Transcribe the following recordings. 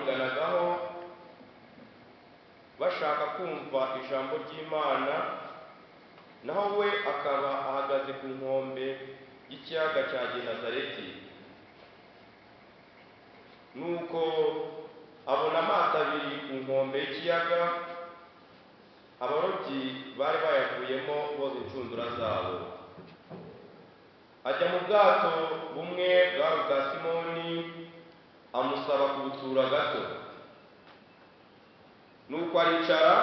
bamuhiganagaho bashaka kumva ijambo ry'Imana, naho we akaba ahagaze ku nkombe y'ikiyaga cya Genezareti. Nuko abona amato abiri ku nkombe y'ikiyaga, abarobyi bari bayavuyemo boza inshundura zabo. Ajya mu bwato bumwe bwari ubwa Simoni, amusaba kubutura gato. Nuko aricara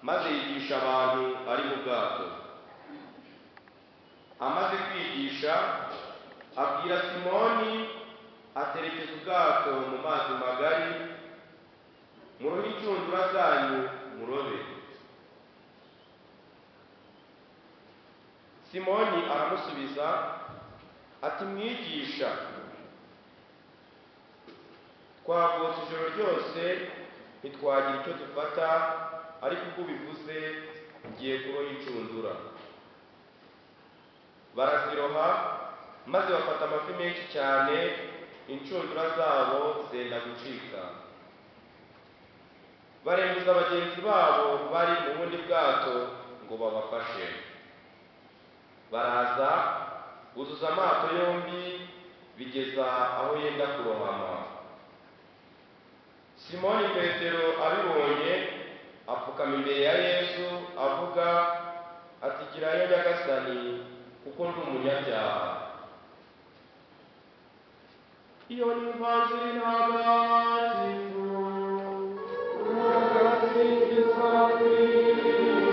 maze yigisha abantu ari mu bwato. Amaze kwigisha, abwira Simoni aterekeza ubwato mu mazi magari, murohe inshundura zanyu murobe. Simoni aramusubiza ati, mwigisha, twagose ijoro ryose ntitwagira icyo dufata, ariko ubwo ubivuze ngiye kuroha inshundura. Baraziroha maze bafata amafi menshi cyane, inshundura zabo zenda gucika. Barembuza bagenzi babo bari mu bundi bwato ngo babafashe. Baraza buzuza amato yombi bigeza aho yenda kurohama. Simoni Petero abibonye apfukama imbere ya Yesu avuga ati, girayo Nyagasani, kuko ndi umunyabyaha. Iyo ni ivanjili ntagatifu. Ugasingizwa Kristo.